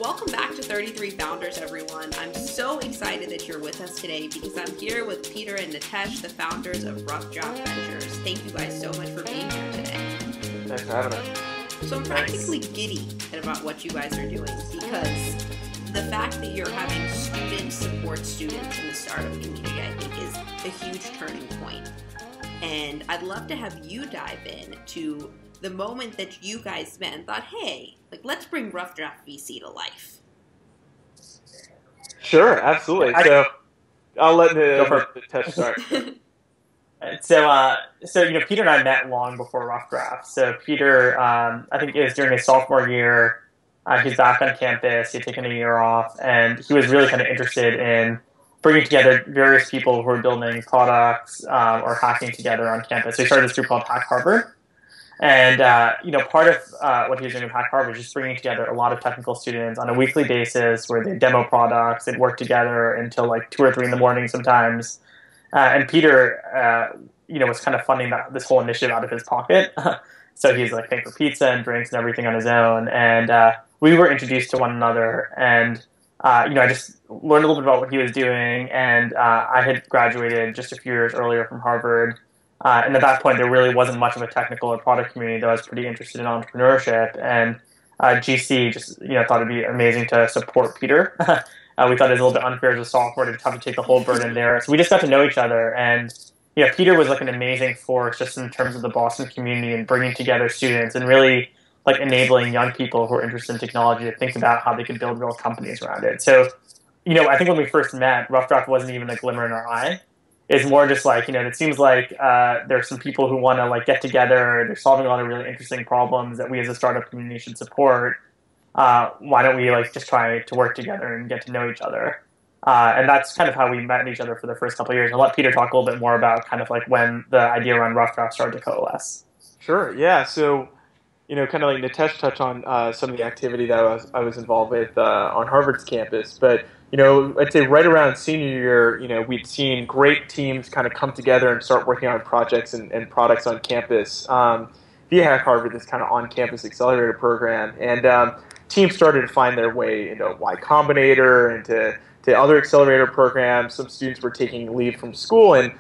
Welcome back to 33 Founders, everyone. I'm so excited that you're with us today because I'm here with Peter and Nitesh, the founders of Rough Draft Ventures. Thank you guys so much for being here today. Thanks for having us. So I'm practically giddy about what you guys are doing because the fact that you're having students support students in the startup community, I think, is a huge turning point. And I'd love to have you dive in to the moment that you guys met and thought, hey, let's bring Rough Draft VC to life. Sure, absolutely. So I'll let Nitesh start. So Peter and I met long before Rough Draft. So Peter, I think it was during his sophomore year, he's back on campus, he had taken a year off, and he was really kind of interested in bringing together various people who were building products or hacking together on campus. So he started this group called Hack Harvard. And, part of what he was doing with Hack Harvard was just bringing together a lot of technical students on a weekly basis where they'd demo products, they'd work together until like 2 or 3 in the morning sometimes. And Peter, was kind of funding this whole initiative out of his pocket. So he's like paying for pizza and drinks and everything on his own. And we were introduced to one another. And, I just learned a little bit about what he was doing. And I had graduated just a few years earlier from Harvard. And at that point, there really wasn't much of a technical or product community that was pretty interested in entrepreneurship. And GC just thought it'd be amazing to support Peter. We thought it was a little bit unfair as a sophomore to have to take the whole burden there. So we just got to know each other. And Peter was like an amazing force just in terms of the Boston community and bringing together students and really like enabling young people who are interested in technology to think about how they could build real companies around it. So, I think when we first met, Rough Draft wasn't even a glimmer in our eye. It's more just like, it seems like there's some people who want to like get together. They're solving a lot of really interesting problems that we as a startup community should support. Why don't we like just try to work together and get to know each other? And that's kind of how we met each other for the first couple of years. I'll let Peter talk a little bit more about kind of like when the idea around Rough Draft started to coalesce. Sure, yeah. So, kind of like Nitesh touched on some of the activity that I was involved with on Harvard's campus. But, I'd say right around senior year, we'd seen great teams kind of come together and start working on projects and products on campus via Hack Harvard, this kind of on-campus accelerator program. And teams started to find their way into Y Combinator and to other accelerator programs. Some students were taking leave from school, and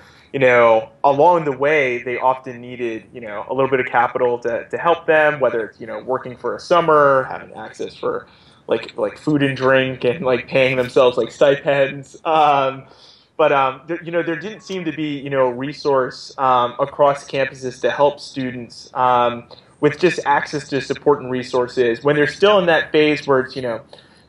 along the way, they often needed, a little bit of capital to help them, whether it's, working for a summer, having access for like food and drink, and like paying themselves like stipends. But there didn't seem to be, a resource across campuses to help students with just access to support and resources when they're still in that phase where it's,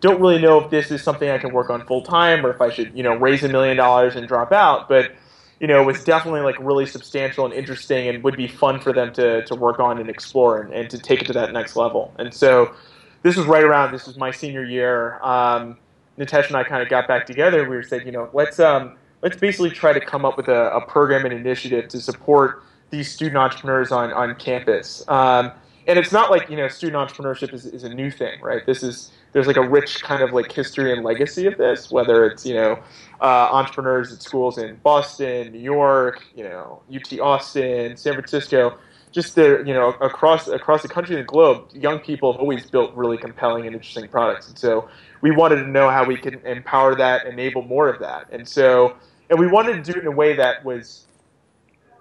don't really know if this is something I can work on full time or if I should, raise $1 million and drop out. But it was definitely like really substantial and interesting and would be fun for them to work on and explore and to take it to that next level. And so this was my senior year. Nitesh and I kind of got back together. We were saying, let's basically try to come up with a program and initiative to support these student entrepreneurs on campus. And it's not like, student entrepreneurship is a new thing, right? There's like a rich kind of like history and legacy of this, whether it's, entrepreneurs at schools in Boston, New York, UT Austin, San Francisco, just there, across the country and the globe, young people have always built really compelling and interesting products. And so we wanted to know how we could empower that, enable more of that. And we wanted to do it in a way that was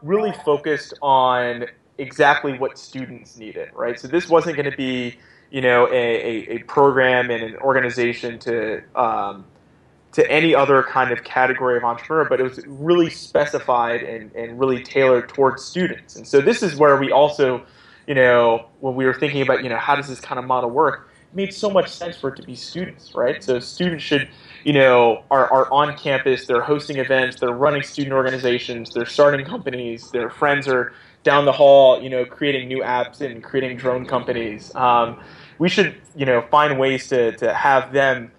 really focused on exactly what students needed, right? So this wasn't going to be, a program and an organization to any other kind of category of entrepreneur, but it was really specified and really tailored towards students. And so this is where we also, when we were thinking about, how does this kind of model work, it made so much sense for it to be students, right? So students should, are on campus, they're hosting events, they're running student organizations, they're starting companies, their friends are down the hall, creating new apps and creating drone companies. We should, find ways to have them,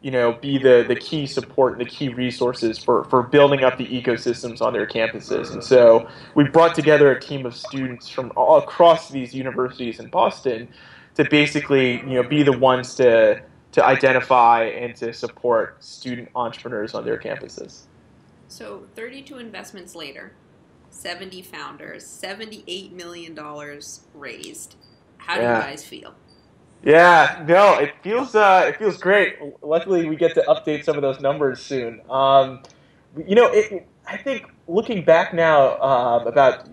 be the key support, the key resources for building up the ecosystems on their campuses. And so we brought together a team of students from all across these universities in Boston to basically, be the ones to identify and to support student entrepreneurs on their campuses. So 32 investments later, 70 founders, $78 million raised. How do you guys feel? Yeah, no, it feels great. Luckily, we get to update some of those numbers soon. I think looking back now, about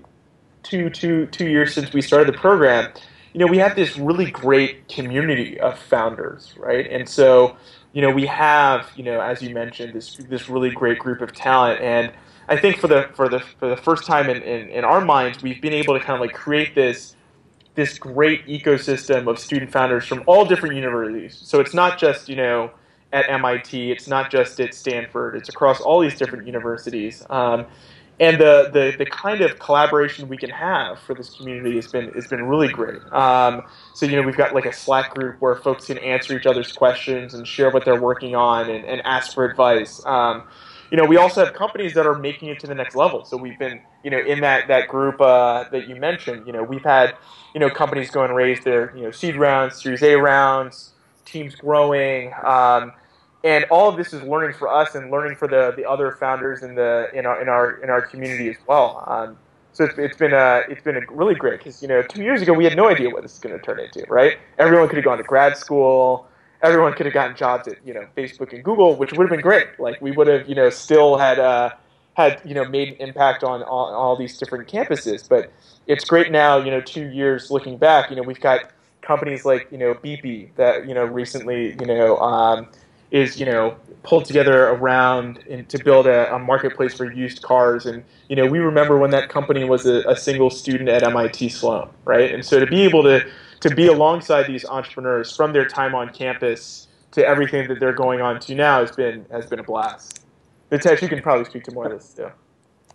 2 years since we started the program, we have this really great community of founders, right? And so, we have, as you mentioned, this really great group of talent. And I think for the first time in our minds, we've been able to kind of like create this great ecosystem of student founders from all different universities. So it's not just, at MIT, it's not just at Stanford, it's across all these different universities. And the kind of collaboration we can have for this community has been really great. So we've got like a Slack group where folks can answer each other's questions and share what they're working on and ask for advice. We also have companies that are making it to the next level. So we've been in that group that you mentioned. We've had companies go and raise their seed rounds, Series A rounds, teams growing. And all of this is learning for us and learning for the other founders in our community as well. So it's been a really great because 2 years ago we had no idea what this is going to turn into, right? Everyone could have gone to grad school, everyone could have gotten jobs at Facebook and Google, which would have been great. Like we would have still had made an impact on all these different campuses. But it's great now, 2 years looking back. We've got companies like BP that recently is pulled together around to build a marketplace for used cars. And we remember when that company was a single student at MIT Sloan, right? And so to be able to be alongside these entrepreneurs from their time on campus to everything that they're going on to now has been a blast. Nitesh, you can probably speak to more of this too.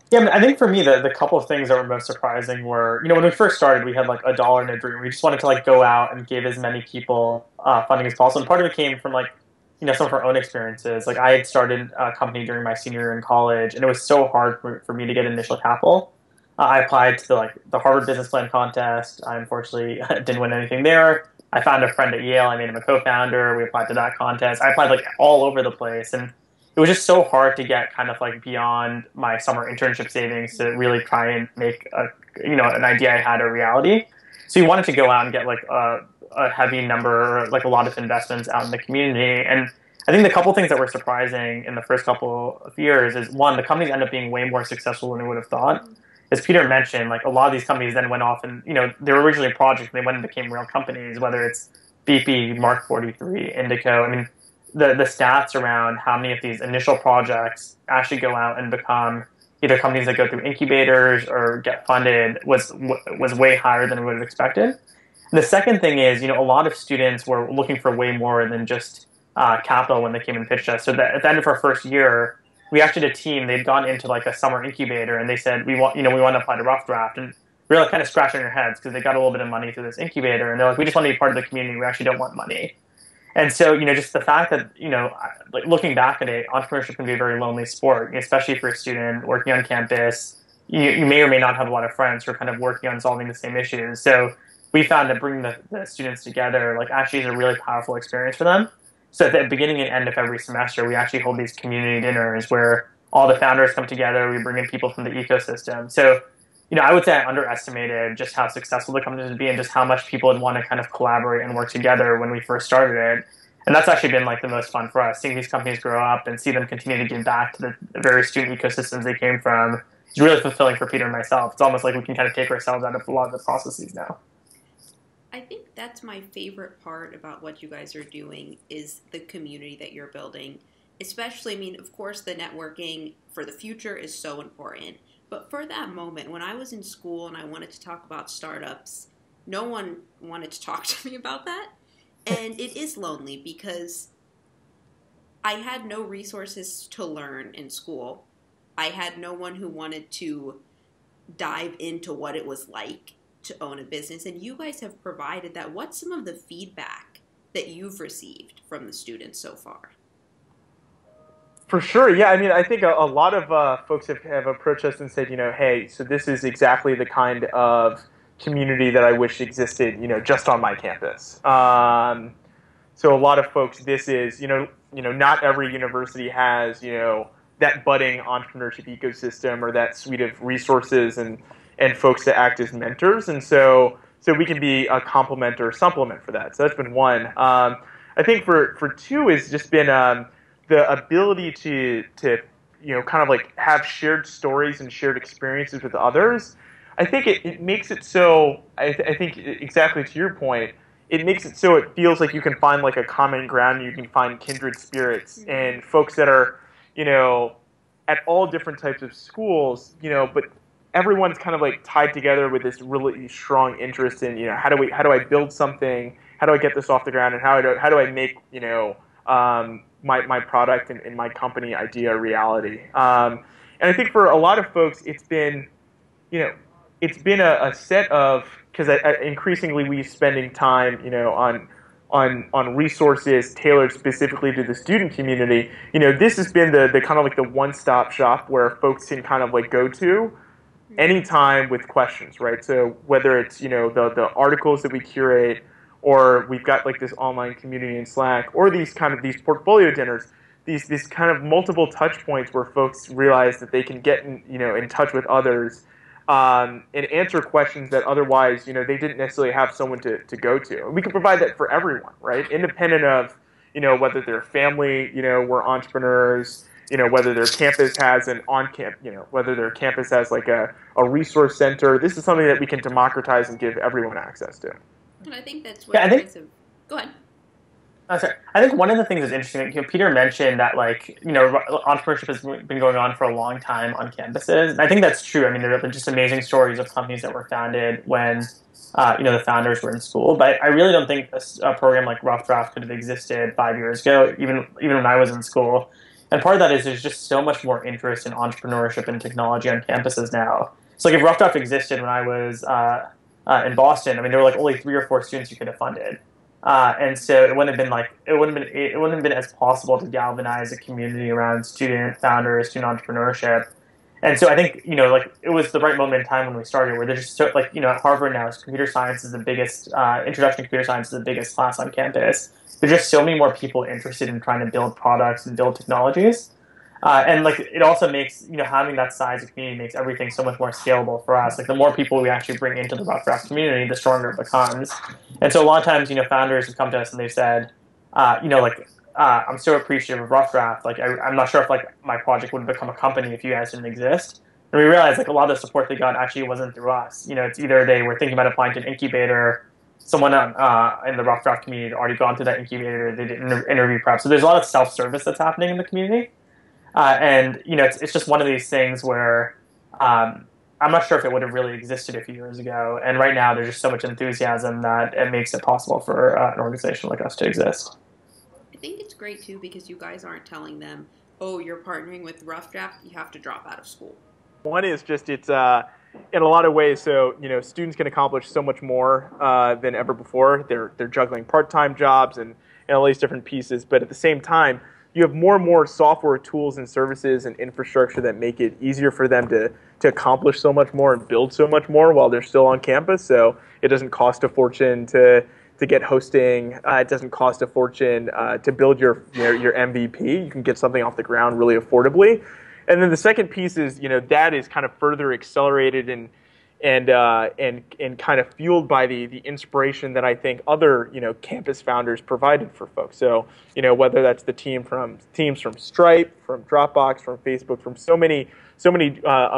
Yeah, I mean, I think for me, the couple of things that were most surprising were, when we first started, we had like a dollar and a dream. We just wanted to like go out and give as many people funding as possible. And part of it came from like, some of our own experiences. Like I had started a company during my senior year in college, and it was so hard for me to get initial capital. I applied to the Harvard Business Plan contest. I unfortunately didn't win anything there. I found a friend at Yale. I made him a co-founder. We applied to that contest. I applied like all over the place, and it was just so hard to get kind of like beyond my summer internship savings to really try and make an idea I had a reality. So we wanted to go out and get like a heavy number, like a lot of investments out in the community. And I think the couple things that were surprising in the first couple of years is one, the companies end up being way more successful than we would have thought. As Peter mentioned, like a lot of these companies then went off and, they were originally projects and they went and became real companies, whether it's BP, Mark 43, Indico. I mean, the stats around how many of these initial projects actually go out and become either companies that go through incubators or get funded was way higher than we would have expected. The second thing is, a lot of students were looking for way more than just capital when they came and pitched us. So that at the end of our first year, we actually had a team. They'd gone into like a summer incubator, and they said, we want to apply to Rough Draft, and we were like kind of scratching our heads because they got a little bit of money through this incubator, and they're like, we just want to be part of the community. We actually don't want money. And so, just the fact that, like looking back at it, entrepreneurship can be a very lonely sport, especially for a student working on campus. You may or may not have a lot of friends who are kind of working on solving the same issues. So we found that bringing the students together, like actually is a really powerful experience for them. So at the beginning and end of every semester, we actually hold these community dinners where all the founders come together. We bring in people from the ecosystem. So, I would say I underestimated just how successful the company would be and just how much people would want to kind of collaborate and work together when we first started it. And that's actually been like the most fun for us, seeing these companies grow up and see them continue to give back to the various student ecosystems they came from. It's really fulfilling for Peter and myself. It's almost like we can kind of take ourselves out of a lot of the processes now. I think that's my favorite part about what you guys are doing is the community that you're building. Especially, I mean, of course, the networking for the future is so important. But for that moment, when I was in school and I wanted to talk about startups, no one wanted to talk to me about that. And it is lonely because I had no resources to learn in school. I had no one who wanted to dive into what it was like to own a business. And you guys have provided that. What's some of the feedback that you've received from the students so far? For sure, yeah. I mean, I think a lot of folks have approached us and said, hey, so this is exactly the kind of community that I wish existed, just on my campus. So a lot of folks, this is, not every university has, that budding entrepreneurship ecosystem or that suite of resources and folks to act as mentors. And so, so we can be a complement or supplement for that. So that's been one. I think for two has just been the ability to kind of like have shared stories and shared experiences with others. I think it makes it so. I think exactly to your point, it makes it so it feels like you can find like a common ground. You can find kindred spirits and folks that are at all different types of schools. But everyone's kind of like tied together with this really strong interest in how do I build something, how do I get this off the ground, and how do I make my product and my company idea a reality. And I think for a lot of folks, it's been a set of, because increasingly we're spending time on resources tailored specifically to the student community. This has been the kind of like the one-stop shop where folks can kind of like go to anytime with questions, right? So whether it's the articles that we curate, or we've got like this online community in Slack, or these portfolio dinners, these kind of multiple touch points where folks realize that they can get in touch with others, and answer questions that otherwise they didn't necessarily have someone to go to. And we can provide that for everyone, right? Independent of whether their family were entrepreneurs, whether their campus has an whether their campus has like a resource center. This is something that we can democratize and give everyone access to. And I think that's what you guys have. Go ahead. Sorry. I think one of the things that's interesting, Peter mentioned that entrepreneurship has been going on for a long time on campuses. And I think that's true. I mean, there have been just amazing stories of companies that were founded when, the founders were in school. But I really don't think a program like Rough Draft could have existed 5 years ago, even when I was in school. And part of that is there's just so much more interest in entrepreneurship and technology on campuses now. So like if Rough Draft existed when I was in Boston, I mean, there were like only 3 or 4 students you could have funded. And so it wouldn't have been as possible to galvanize a community around student founders, student entrepreneurship. And so I think it was the right moment in time when we started, where there's just at Harvard now, computer science is the biggest introduction to computer science is the biggest class on campus. There's just so many more people interested in trying to build products and build technologies. And it also makes having that size of community makes everything so much more scalable for us. Like the more people we actually bring into the Rough Draft community, the stronger it becomes. And so a lot of times founders have come to us and they've said, I'm so appreciative of Rough Draft. Like I'm not sure if my project would become a company if you guys didn't exist. And we realized a lot of the support they got actually wasn't through us. It's either they were thinking about applying to an incubator, someone in the Rough Draft community had already gone to that incubator, they did interview prep. So there's a lot of self-service that's happening in the community. And it's just one of these things where I'm not sure if it would have really existed a few years ago. And right now, there's just so much enthusiasm that it makes it possible for an organization like us to exist. I think it's great too because you guys aren't telling them, "Oh, you're partnering with Rough Draft. You have to drop out of school." One is just it's in a lot of ways. So students can accomplish so much more than ever before. They're juggling part-time jobs and all these different pieces, but at the same time, you have more and more software tools and services and infrastructure that make it easier for them to accomplish so much more and build so much more while they're still on campus. So it doesn't cost a fortune to get hosting. It doesn't cost a fortune to build your MVP. You can get something off the ground really affordably. And then the second piece is that is kind of further accelerated and kind of fueled by the inspiration that I think other campus founders provided for folks. So whether that's the teams from Stripe, from Dropbox, from Facebook, from so many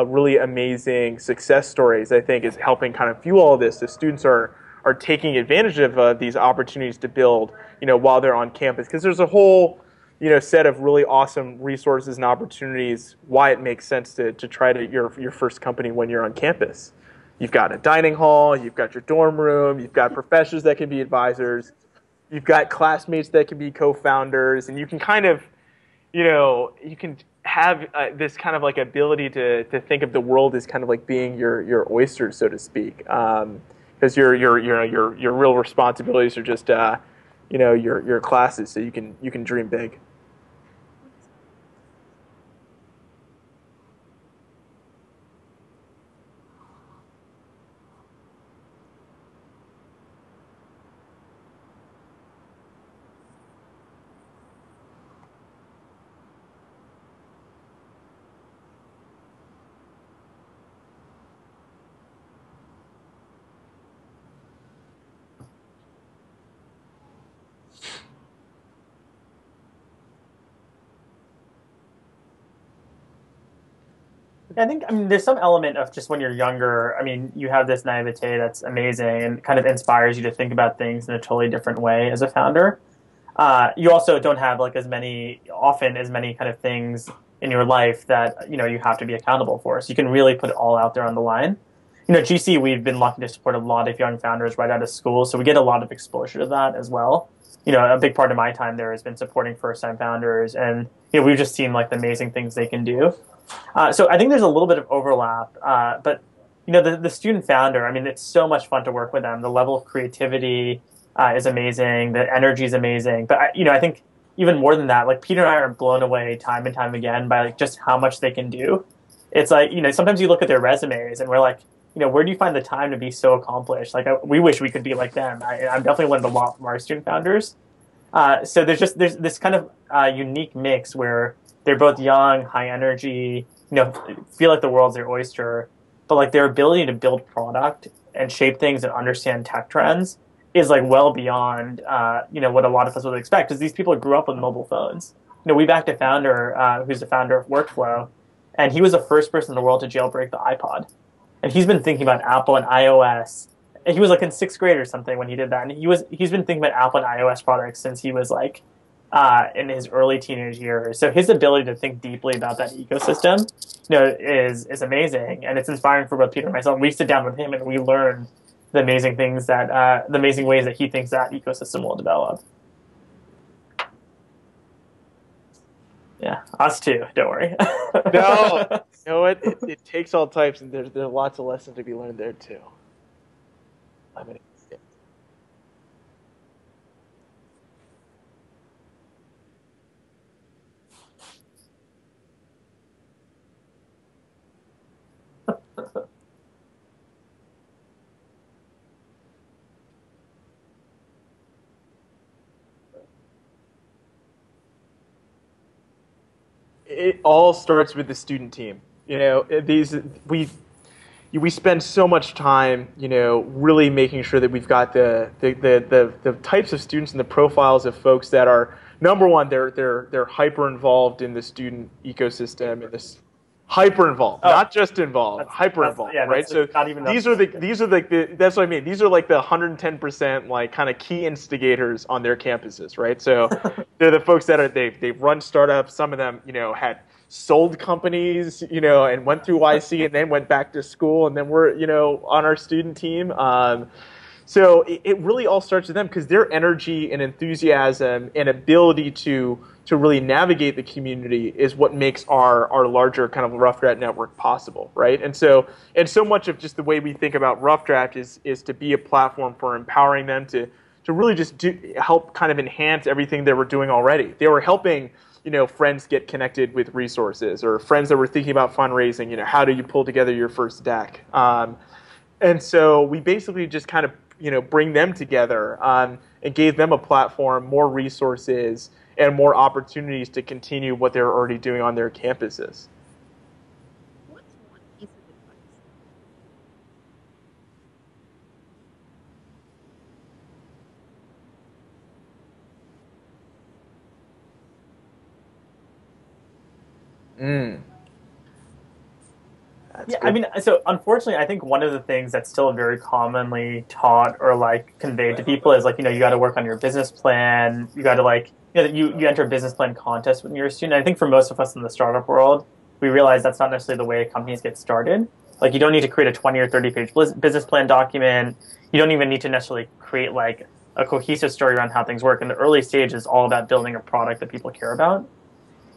really amazing success stories, I think is helping kind of fuel all this. The students are taking advantage of these opportunities to build while they're on campus, because there's a whole set of really awesome resources and opportunities why it makes sense to try your first company when you're on campus. You've got a dining hall, you've got your dorm room, you've got professors that can be advisors, you've got classmates that can be co-founders, and you can kind of, you can have this kind of like ability to think of the world as kind of like being your oyster, so to speak, because your real responsibilities are just your classes, so you can dream big. I mean, there's some element of just when you're younger. I mean, you have this naivete that's amazing and kind of inspires you to think about things in a totally different way as a founder. You also don't have like often as many kind of things in your life that you have to be accountable for. So you can really put it all out there on the line. GC, we've been lucky to support a lot of young founders right out of school, so we get a lot of exposure to that as well. A big part of my time there has been supporting first-time founders, and we've just seen like the amazing things they can do. So I think there's a little bit of overlap, but the student founder, I mean, it's so much fun to work with them. The level of creativity is amazing. The energy is amazing. But I think even more than that, like Peter and I are blown away time and time again by like just how much they can do. It's like sometimes you look at their resumes and we're like, where do you find the time to be so accomplished? Like we wish we could be like them. I've definitely learned a lot from our student founders. So there's this kind of unique mix where they're both young, high energy, feel like the world's their oyster, but like their ability to build product and shape things and understand tech trends is like well beyond what a lot of us would expect, because these people grew up with mobile phones. We backed a founder who's the founder of Workflow, and he was the first person in the world to jailbreak the iPod. And he's been thinking about Apple and iOS. And he was like in 6th grade or something when he did that. And he's been thinking about Apple and iOS products since he was like in his early teenage years. So his ability to think deeply about that ecosystem, is amazing, and it's inspiring for both Peter and myself. We sit down with him and we learn the amazing things the amazing ways that he thinks that ecosystem will develop. Yeah, us too. Don't worry. No, it takes all types, and there's lots of lessons to be learned there too. I mean, it all starts with the student team. We spend so much time, really making sure that we've got the types of students and the profiles of folks that are, number one, they're hyper involved in the student ecosystem, and this hyper involved, not just involved, hyper involved, right? So these are that's what I mean. These are like the 110% like kind of key instigators on their campuses, right? So they're the folks that they've run startups. Some of them, had sold companies, and went through YC and then went back to school, and then we're, on our student team. So it really all starts with them, because their energy and enthusiasm and ability to really navigate the community is what makes our larger kind of Rough Draft network possible, right? And so much of just the way we think about Rough Draft is to be a platform for empowering them to really just help kind of enhance everything they were doing already. They were helping friends get connected with resources, or friends that were thinking about fundraising. How do you pull together your first deck? And so we basically just kind of bring them together and gave them a platform, more resources, and more opportunities to continue what they're already doing on their campuses. What's one piece of advice? Yeah, I mean, so unfortunately, I think one of the things that's still very commonly taught or like conveyed to people is like, you got to work on your business plan. You got to like, you enter a business plan contest when you're a student. I think for most of us in the startup world, we realize that's not necessarily the way companies get started. Like, you don't need to create a 20 or 30-page business plan document. You don't even need to necessarily create like a cohesive story around how things work. In the early stage is all about building a product that people care about.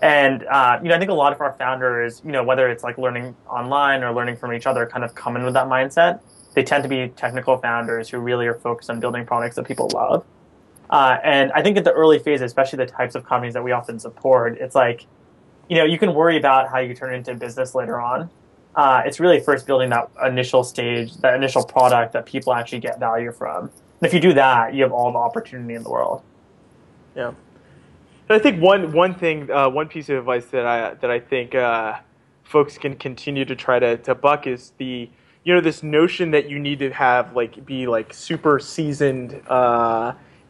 And, I think a lot of our founders, whether it's like learning online or learning from each other, kind of come in with that mindset. They tend to be technical founders who really are focused on building products that people love. And I think at the early phase, especially the types of companies that we often support, it's like, you can worry about how you turn it into business later on. It's really first building that initial stage, that initial product that people actually get value from. And if you do that, you have all the opportunity in the world. Yeah. I think one thing, one piece of advice that I think folks can continue to try to buck is this notion that you need to be super seasoned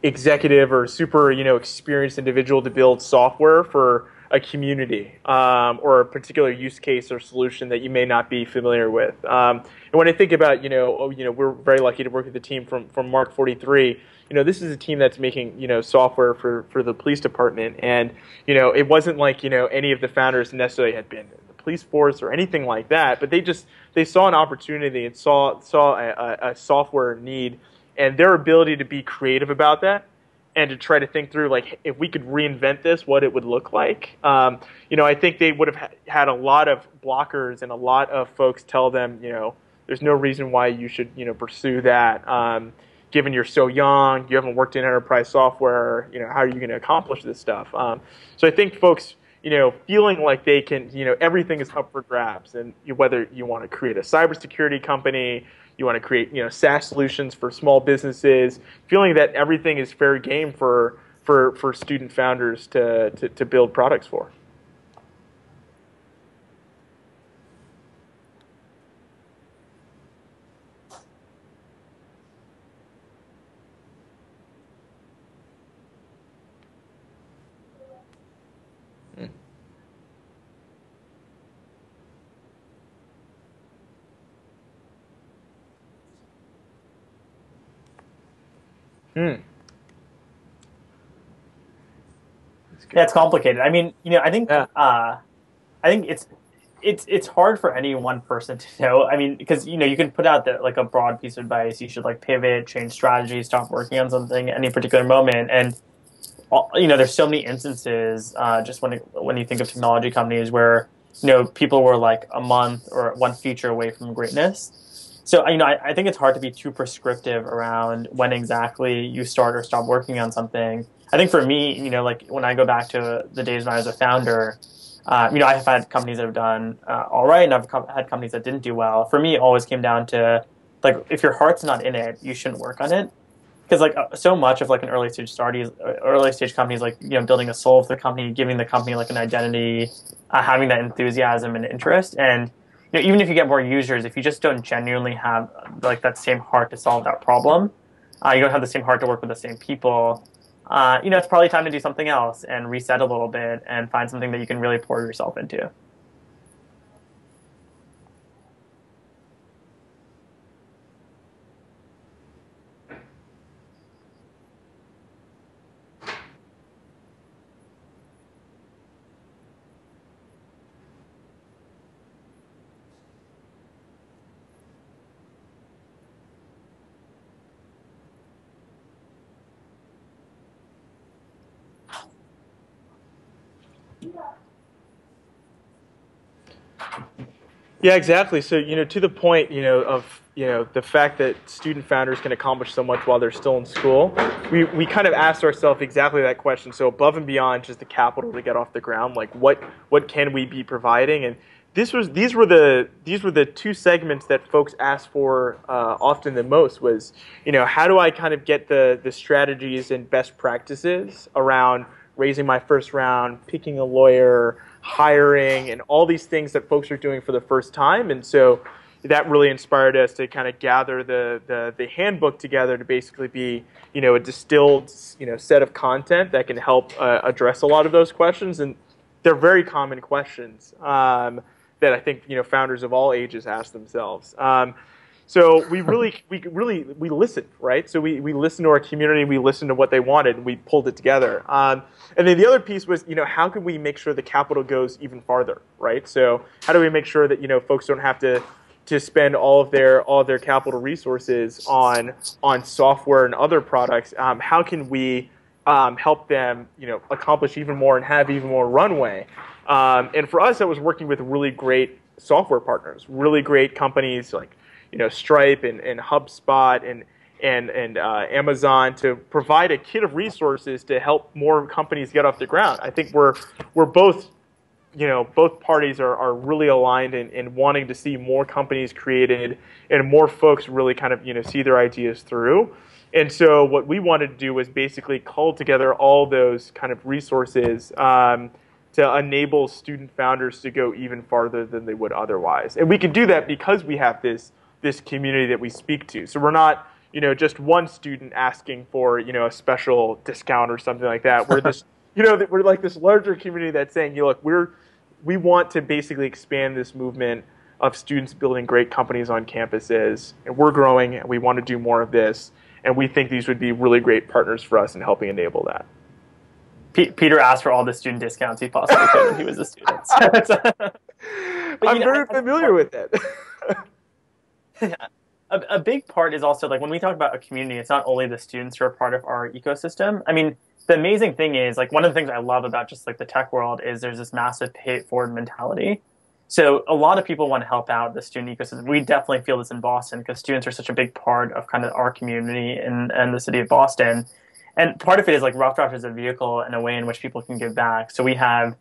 executive or super experienced individual to build software for a community or a particular use case or solution that you may not be familiar with. And when I think about, we're very lucky to work with the team from Mark 43. This is a team that's making, software for the police department. And, it wasn't like, any of the founders necessarily had been in the police force or anything like that, but they saw an opportunity and saw a software need, and their ability to be creative about that and to try to think through, like, if we could reinvent this, what it would look like. I think they would have had a lot of blockers and a lot of folks tell them, there's no reason why you should, pursue that. Given you're so young, you haven't worked in enterprise software, how are you going to accomplish this stuff? So I think folks, feeling like they can, everything is up for grabs, and whether you want to create a cybersecurity company, you want to create, SaaS solutions for small businesses, feeling that everything is fair game for student founders to build products for. Yeah, it's complicated. I mean, I think it's hard for any one person to know. I mean, because you can put out like a broad piece of advice. You should like pivot, change strategy, stop working on something at any particular moment. And there's so many instances just when you think of technology companies where people were like a month or one feature away from greatness. So I think it's hard to be too prescriptive around when exactly you start or stop working on something. I think for me, like when I go back to the days when I was a founder, I've had companies that have done all right, and I've had companies that didn't do well. For me, it always came down to, like, if your heart's not in it, you shouldn't work on it. Because like so much of like an early stage companies, like building a soul for the company, giving the company like an identity, having that enthusiasm and interest, and even if you get more users, if you just don't genuinely have like that same heart to solve that problem, you don't have the same heart to work with the same people. It's probably time to do something else and reset a little bit and find something that you can really pour yourself into. Yeah, exactly. So, to the point, of, the fact that student founders can accomplish so much while they're still in school, we kind of asked ourselves exactly that question. So above and beyond just the capital to get off the ground, like what can we be providing? And these were the two segments that folks asked for often the most was, how do I kind of get the strategies and best practices around raising my first round, picking a lawyer, hiring, and all these things that folks are doing for the first time. And so that really inspired us to kind of gather the handbook together to basically be, a distilled, set of content that can help address a lot of those questions. And they're very common questions that I think, founders of all ages ask themselves. So we listened, right? So we listened to our community, we listened to what they wanted, and we pulled it together. And then the other piece was, how can we make sure the capital goes even farther, right? So how do we make sure that, folks don't have to spend all of their capital resources on software and other products? How can we help them, accomplish even more and have even more runway? And for us, that was working with really great software partners, really great companies like, Stripe and HubSpot and Amazon to provide a kit of resources to help more companies get off the ground. I think we're both, both parties are really aligned in wanting to see more companies created and more folks really kind of, see their ideas through. And so what we wanted to do was basically cull together all those kind of resources to enable student founders to go even farther than they would otherwise. And we can do that because we have this community that we speak to. So we're not, just one student asking for, a special discount or something like that. We're that we're like this larger community that's saying, look, we want to basically expand this movement of students building great companies on campuses, and we're growing, and we want to do more of this, and we think these would be really great partners for us in helping enable that. Peter asked for all the student discounts he possibly could when he was a student. I'm very familiar with it. A big part is also, like, when we talk about a community, it's not only the students who are part of our ecosystem. I mean, the amazing thing is, like, one of the things I love about just like the tech world is there's this massive pay it forward mentality. So a lot of people want to help out the student ecosystem. We definitely feel this in Boston because students are such a big part of kind of our community and the city of Boston. And part of it is like Rough Draft is a vehicle and a way in which people can give back. So we have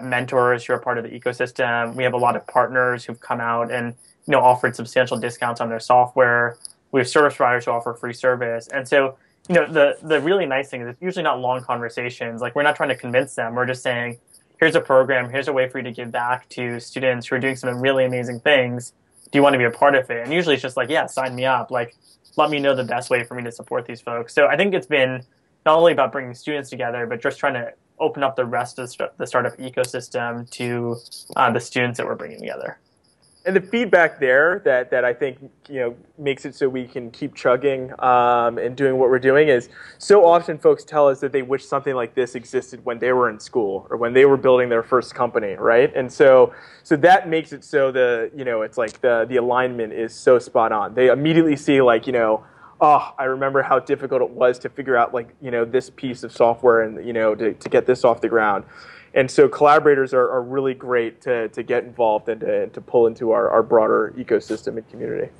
mentors who are part of the ecosystem. We have a lot of partners who've come out and offered substantial discounts on their software. We have service providers who offer free service. And so the really nice thing is it's usually not long conversations. Like, we're not trying to convince them. We're just saying, here's a program. Here's a way for you to give back to students who are doing some really amazing things. Do you want to be a part of it? And usually it's just like, yeah, sign me up. Like, let me know the best way for me to support these folks. So I think it's been not only about bringing students together, but just trying to open up the rest of the startup ecosystem to the students that we're bringing together. And the feedback there that I think makes it so we can keep chugging and doing what we're doing is, so often folks tell us that they wish something like this existed when they were in school or when they were building their first company, right? And so that makes it so it's like the alignment is so spot on. They immediately see, like, oh, I remember how difficult it was to figure out, like, this piece of software and to get this off the ground. And so collaborators are really great to get involved and to pull into our broader ecosystem and community.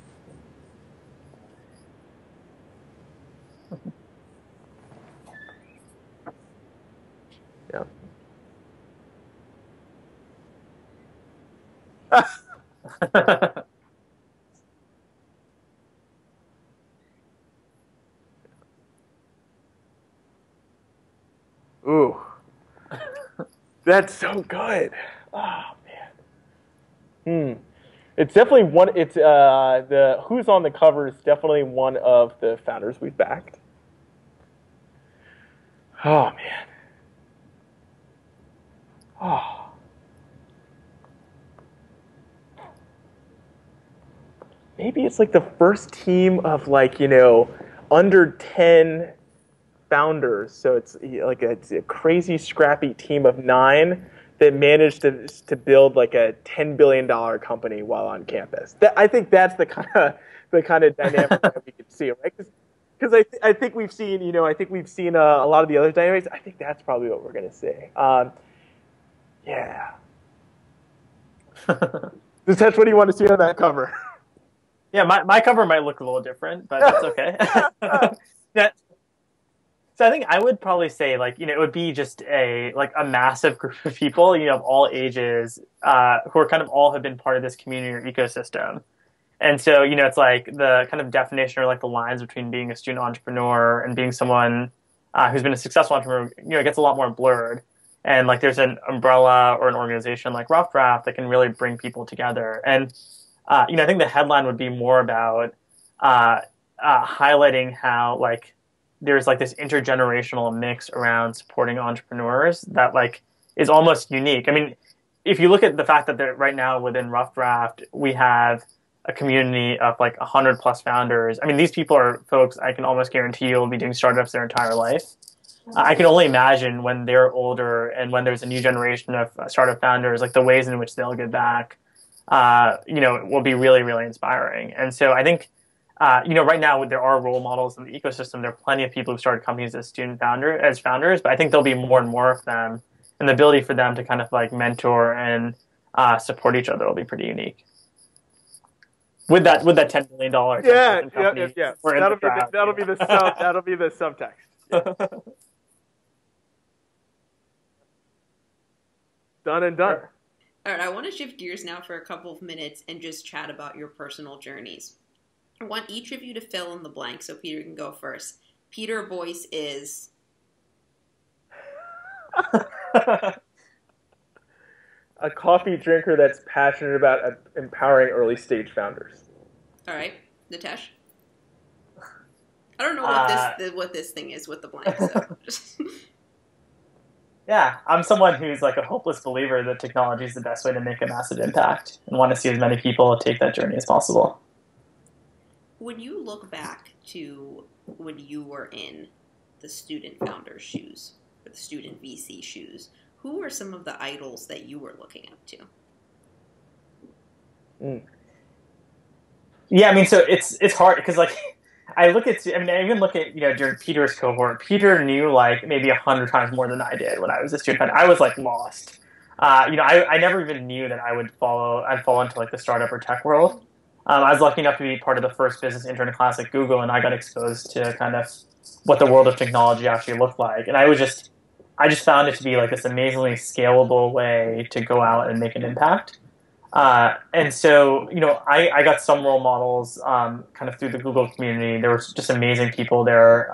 Yeah. Ooh. That's so good. Oh, man. It's definitely one. It's the who's on the cover is definitely one of the founders we've backed. Oh, man. Oh. Maybe it's like the first team of, like, under 10 founders. So it's like it's a crazy scrappy team of 9 that managed to build like a $10 billion company while on campus. I think that's the kind of dynamic that we can see, right? Because I think we've seen a lot of the other dynamics. I think that's probably what we're going to see. Yeah. Nitesh, what do you want to see on that cover? Yeah, my cover might look a little different, but that's okay. So I think I would probably say, like, it would be just a massive group of people, of all ages, who are kind of all have been part of this community or ecosystem. And so, it's like the kind of definition or like the lines between being a student entrepreneur and being someone who's been a successful entrepreneur, it gets a lot more blurred. And like there's an umbrella or an organization like Rough Draft that can really bring people together. And, I think the headline would be more about highlighting how, like, there's like this intergenerational mix around supporting entrepreneurs that, like, is almost unique. I mean, if you look at the fact that right now within Rough Draft, we have a community of like 100 plus founders. I mean, these people are folks I can almost guarantee you will be doing startups their entire life. I can only imagine when they're older and when there's a new generation of startup founders, like the ways in which they'll give back, will be really, really inspiring. And so I think, right now there are role models in the ecosystem. There are plenty of people who started companies as founders, but I think there'll be more and more of them, and the ability for them to kind of like mentor and support each other will be pretty unique. With that $10 million company, yeah. That'll be the subtext. Yeah. Done and done. All right, I want to shift gears now for a couple of minutes and just chat about your personal journeys. I want each of you to fill in the blank, so Peter can go first. Peter Boyce is... a coffee drinker that's passionate about empowering early stage founders. All right, Nitesh? I don't know what this thing is with the blank. So. Yeah, I'm someone who's like a hopeless believer that technology is the best way to make a massive impact and want to see as many people take that journey as possible. When you look back to when you were in the student founder's shoes, or the student VC shoes, who were some of the idols that you were looking up to? Mm. Yeah, I mean, so it's hard because like I even look at during Peter's cohort, Peter knew like maybe 100 times more than I did when I was a student. I was like lost. I never even knew that I'd fall into like the startup or tech world. I was lucky enough to be part of the first business intern class at Google, and I got exposed to kind of what the world of technology actually looked like. And I just found it to be like this amazingly scalable way to go out and make an impact. And so, I got some role models kind of through the Google community. There were just amazing people there.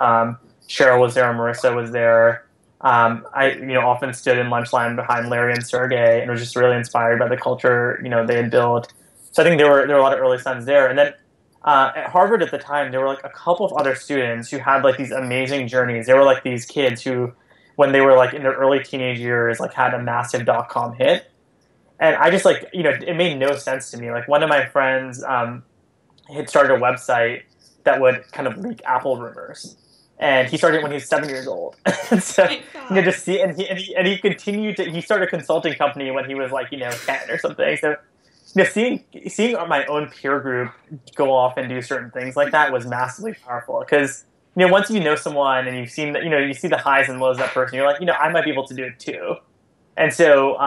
Cheryl was there, Marissa was there. I, often stood in lunch line behind Larry and Sergey and was just really inspired by the culture, they had built. So I think there were a lot of early signs there. And then at Harvard at the time, there were like a couple of other students who had like these amazing journeys. They were like these kids who, when they were like in their early teenage years, like had a massive dot-com hit, and I just like it made no sense to me. Like one of my friends had started a website that would kind of leak Apple rumors, and he started it when he was 7 years old. And so just see, and he continued to. He started a consulting company when he was like 10 or something. So seeing my own peer group go off and do certain things like that was massively powerful because. Once you know someone and you've seen that, you see the highs and lows of that person, you're like, I might be able to do it too. And so,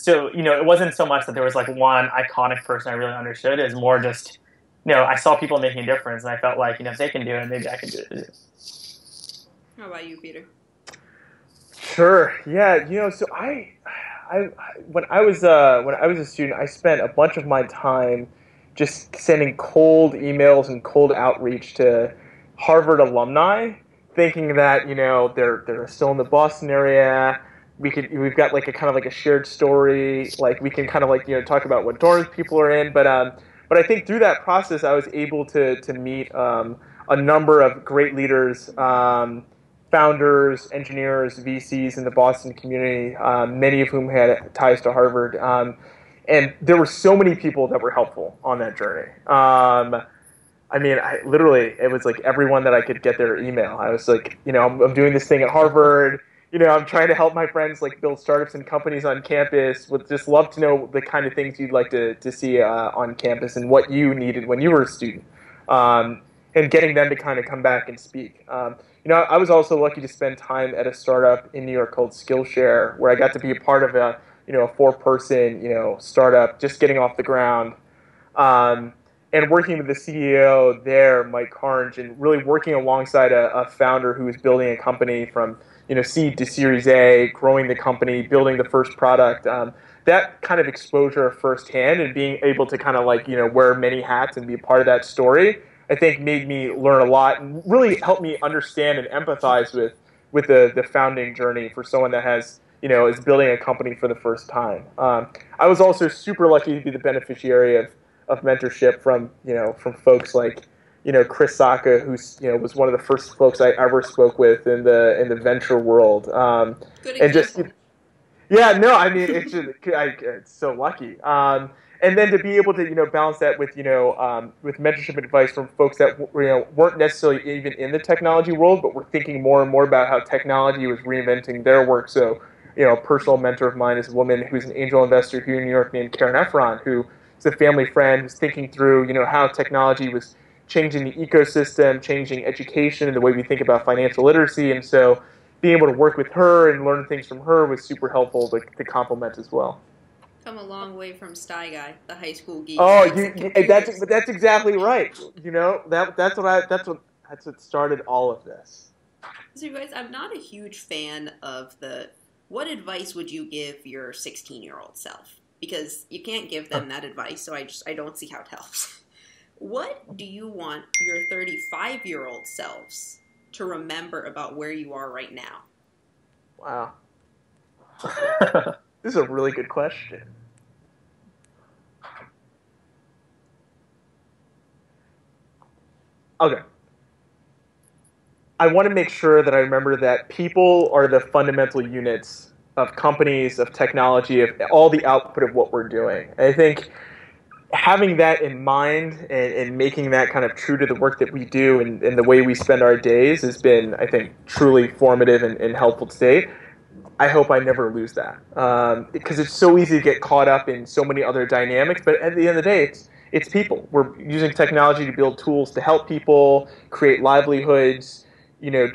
it wasn't so much that there was like one iconic person I really understood. It was more just, I saw people making a difference, and I felt like, if they can do it, maybe I can do it too. How about you, Peter? Sure. Yeah. So I when I was a student, I spent a bunch of my time just sending cold emails and cold outreach to Harvard alumni, thinking that they're still in the Boston area. We've got like a kind of like a shared story. Like we can kind of like talk about what dorms people are in. But I think through that process, I was able to meet a number of great leaders. Founders, engineers, VCs in the Boston community, many of whom had ties to Harvard. And there were so many people that were helpful on that journey. I mean, literally, it was like everyone that I could get their email. I was like, I'm doing this thing at Harvard. I'm trying to help my friends like build startups and companies on campus. Would just love to know the kind of things you'd like to see on campus and what you needed when you were a student. And getting them to kind of come back and speak. I was also lucky to spend time at a startup in New York called Skillshare, where I got to be a part of a 4-person startup just getting off the ground, and working with the CEO there, Mike Carnes, and really working alongside a founder who was building a company from seed to Series A, growing the company, building the first product. That kind of exposure firsthand and being able to kind of like wear many hats and be a part of that story, I think made me learn a lot and really helped me understand and empathize with the founding journey for someone that has is building a company for the first time. I was also super lucky to be the beneficiary of mentorship from folks like Chris Sacca, who's was one of the first folks I ever spoke with in the venture world. Good And just example. yeah, no, I mean it's so lucky. And then to be able to balance that with with mentorship advice from folks that weren't necessarily even in the technology world, but were thinking more and more about how technology was reinventing their work. So a personal mentor of mine is a woman who's an angel investor here in New York named Karen Efron, who is a family friend who's thinking through how technology was changing the ecosystem, changing education, and the way we think about financial literacy. And so being able to work with her and learn things from her was super helpful to complement as well. Come a long way from Sty Guy, the high school geek. Oh, that's exactly right. That's what started all of this. So, you guys, I'm not a huge fan of what advice would you give your 16-year-old self? Because you can't give them that advice, so I don't see how it helps. What do you want your 35-year-old selves to remember about where you are right now? Wow. This is a really good question. Okay. I want to make sure that I remember that people are the fundamental units of companies, of technology, of all the output of what we're doing. And I think having that in mind and making that kind of true to the work that we do and the way we spend our days has been, I think, truly formative and helpful today. I hope I never lose that, because it's so easy to get caught up in so many other dynamics. But at the end of the day, it's people. We're using technology to build tools to help people create livelihoods,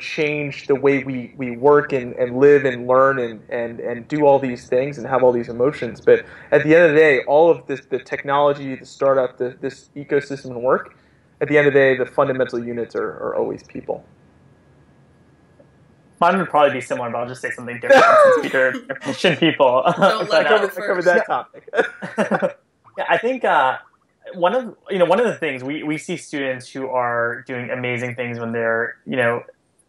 change the way we work and live and learn and do all these things and have all these emotions. But at the end of the day, all of this, the technology, the startup, this ecosystem and work, at the end of the day, the fundamental units are always people. Mine would probably be similar, but I'll just say something different since Peter mentioned people. Don't let I covered that topic. Yeah, I think one of the things we see students who are doing amazing things when they're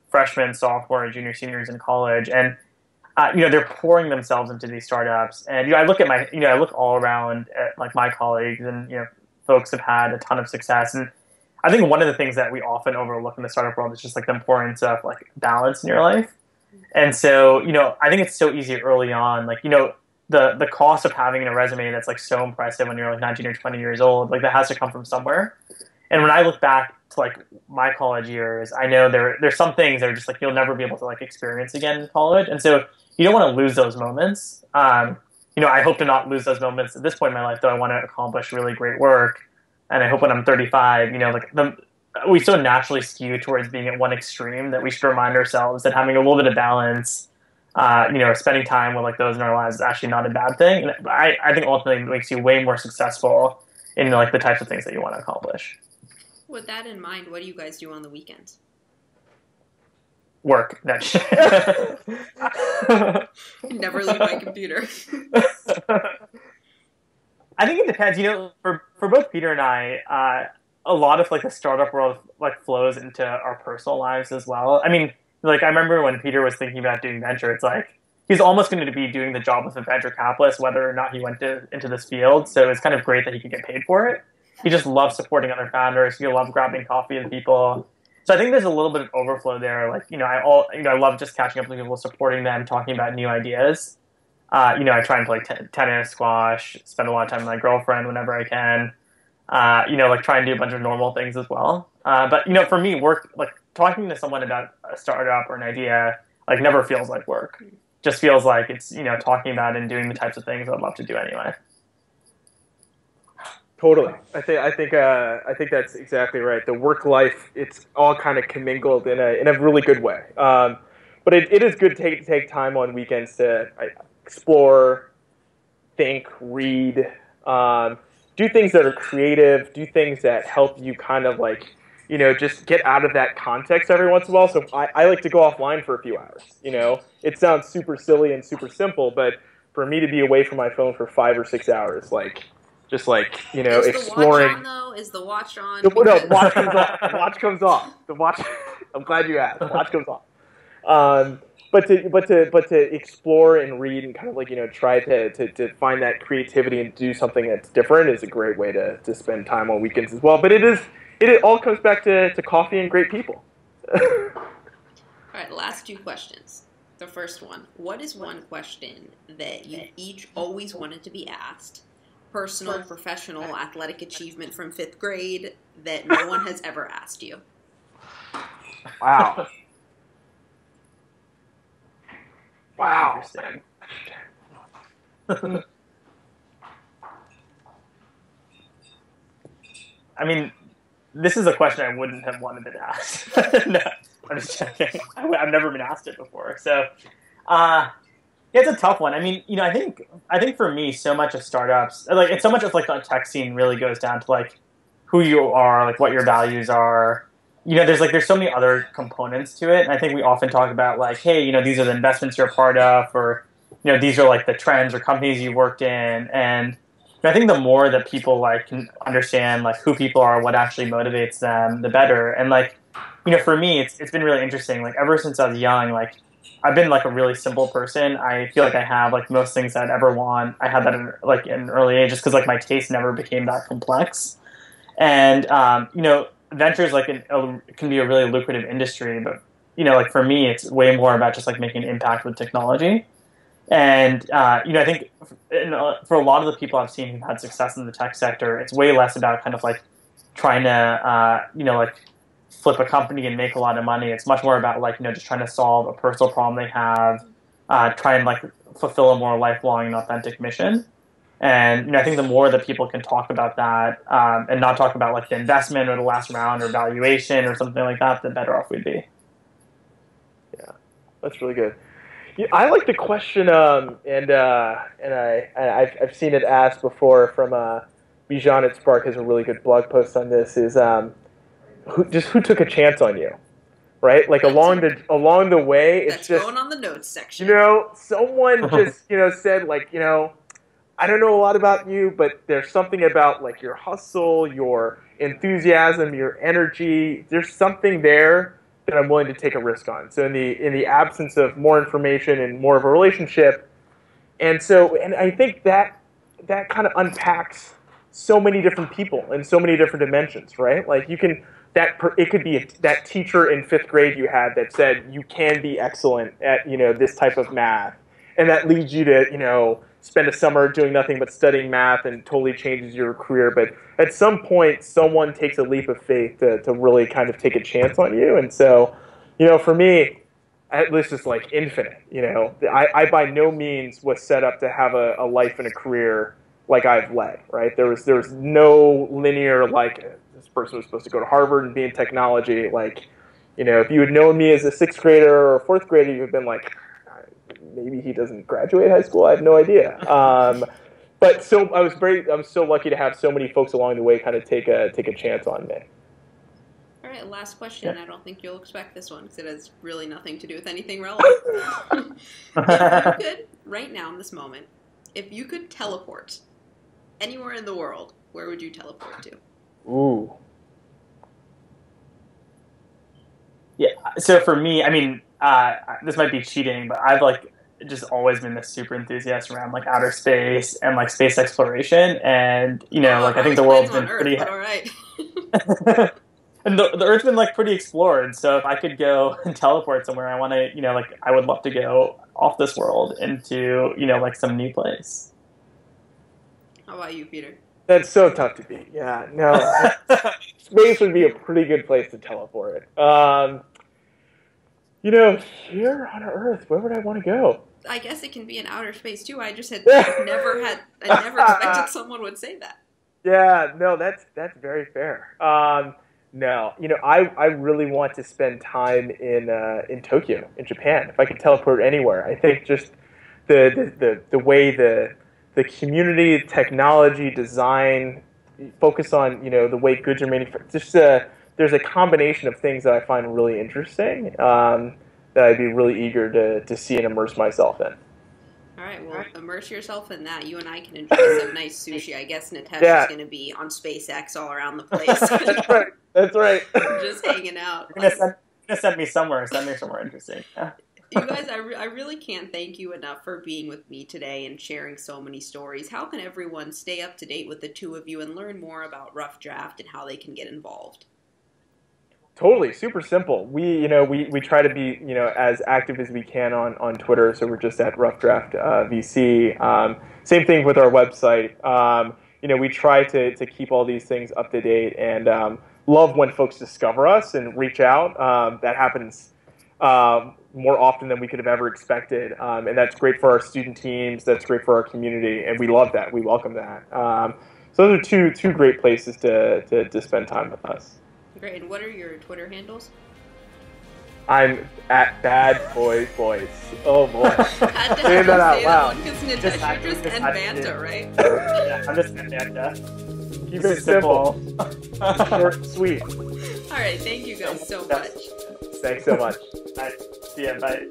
freshmen, sophomore, junior, seniors in college, and they're pouring themselves into these startups. And I look at I look all around at like my colleagues, and folks have had a ton of success. And I think one of the things that we often overlook in the startup world is just like the importance of like balance in your life. And so, I think it's so easy early on, like, the cost of having a resume that's like so impressive when you're like 19 or 20 years old, like that has to come from somewhere. And when I look back to like my college years, I know there's some things that are just like you'll never be able to like experience again in college. And so you don't want to lose those moments. I hope to not lose those moments at this point in my life, though I want to accomplish really great work. And I hope when I'm 35, we so naturally skew towards being at one extreme that we should remind ourselves that having a little bit of balance, spending time with like those in our lives is actually not a bad thing. And I think ultimately it makes you way more successful in like the types of things that you want to accomplish. With that in mind, what do you guys do on the weekends? Work. Never leave my computer. I think it depends. For both Peter and I, a lot of like the startup world like flows into our personal lives as well. I mean, like I remember when Peter was thinking about doing venture, it's like he's almost going to be doing the job with a venture capitalist, whether or not he went into this field. So it's kind of great that he could get paid for it. He just loves supporting other founders. He loves grabbing coffee with people. So I think there's a little bit of overflow there. Like I love just catching up with people, supporting them, talking about new ideas. I try and play tennis, squash, spend a lot of time with my girlfriend whenever I can. Like try and do a bunch of normal things as well. But for me, work, like talking to someone about a startup or an idea, like never feels like work. Just feels like it's, talking about and doing the types of things I'd love to do anyway. Totally. I think that's exactly right. The work life, it's all kind of commingled in a really good way. But it is good to take time on weekends to explore, think, read, do things that are creative, do things that help you kind of like, just get out of that context every once in a while. So I like to go offline for a few hours. It sounds super silly and super simple, but for me to be away from my phone for 5 or 6 hours, is exploring. The watch on, though? Is the watch on? No, the watch comes off. The watch comes off. The watch. I'm glad you asked. The watch comes off. But to explore and read and kind of like try to find that creativity and do something that's different is a great way to spend time on weekends as well. But it all comes back to coffee and great people. All right, last 2 questions. The first one: what is one question that you each always wanted to be asked? Personal, professional, athletic achievement from 5th grade that no one has ever asked you. Wow. Wow. Interesting. I mean, this is a question I wouldn't have wanted to ask. No, I'm just joking. I've never been asked it before. So, it's a tough one. I mean, I think for me, so much of startups, like it's so much of like the tech scene really goes down to like who you are, like what your values are. There's so many other components to it. And I think we often talk about like, hey, these are the investments you're a part of, or, these are like the trends or companies you worked in. And I think the more that people like can understand like who people are, what actually motivates them, the better. And like, for me, it's been really interesting. Like ever since I was young, like I've been like a really simple person. I feel like I have like most things I'd ever want. I had that in an early age just because like my taste never became that complex. And, ventures can be a really lucrative industry, but like for me, it's way more about just like making an impact with technology. And I think for a lot of the people I've seen who've had success in the tech sector, it's way less about kind of like trying to like flip a company and make a lot of money. It's much more about like just trying to solve a personal problem they have, try and like fulfill a more lifelong and authentic mission. And I think the more that people can talk about that and not talk about like the investment or the last round or valuation or something like that, the better off we'd be. Yeah, that's really good. Yeah, I like the question, and I've seen it asked before from Bijan at Spark has a really good blog post on this. Is who took a chance on you, right? Like along the way, it's that's just going on the notes section. Someone just said like I don't know a lot about you, but there's something about like your hustle, your enthusiasm, your energy. There's something there that I'm willing to take a risk on. So in the absence of more information and more of a relationship, and I think that kind of unpacks so many different people in so many different dimensions, right? Like it could be that teacher in 5th grade you had that said you can be excellent at this type of math, and that leads you to spend a summer doing nothing but studying math and totally changes your career. But at some point, someone takes a leap of faith to really kind of take a chance on you. And so, for me, this is like infinite. I by no means was set up to have a life and a career like I've led, right? There was no linear, like, this person was supposed to go to Harvard and be in technology. Like, if you had known me as a 6th grader or a 4th grader, you would have been like, maybe he doesn't graduate high school. I have no idea. But so I'm so lucky to have so many folks along the way kind of take a chance on me. All right, last question. Yeah. I don't think you'll expect this one because it has really nothing to do with anything relevant. If you could, right now in this moment, if you could teleport anywhere in the world, where would you teleport to? Ooh. Yeah. So for me, I mean, this might be cheating, but I've like just always been this super enthusiast around like outer space and like space exploration, and like I think the world's been Earth, pretty. All right. And the Earth's been like pretty explored, so if I could go and teleport somewhere, I want to, like I would love to go off this world into, like some new place. How about you, Peter? That's so tough to beat. Yeah, no, space would be a pretty good place to teleport. Here on Earth, where would I want to go? I guess it can be in outer space too. I never expected someone would say that. Yeah, no, that's very fair. No, I really want to spend time in Tokyo, in Japan. If I could teleport anywhere, I think just the way the community, technology, design, focus on the way goods are manufactured. Just there's a combination of things that I find really interesting that I'd be really eager to see and immerse myself in. All right, well, immerse yourself in that. You and I can enjoy some nice sushi. I guess Nitesh is going to be on SpaceX all around the place. That's right. Just hanging out. You're going to send me somewhere. Send me somewhere interesting. Yeah. You guys, I really can't thank you enough for being with me today and sharing so many stories. How can everyone stay up to date with the two of you and learn more about Rough Draft and how they can get involved? Totally, super simple. We try to be as active as we can on Twitter. So we're just at Rough Draft VC. Same thing with our website. We try to keep all these things up to date, and love when folks discover us and reach out. That happens more often than we could have ever expected, and that's great for our student teams. That's great for our community, and we love that. We welcome that. So those are two great places to spend time with us. Great. And what are your Twitter handles? I'm at Bad Boy Boyce. Oh boy. Saying that out loud. Because Nitesh, you're just and Banta, right? Yeah, I'm just and Banta. Keep it simple. Short and sweet. All right. Thank you guys so much. Thanks so much. All right. See ya. Bye.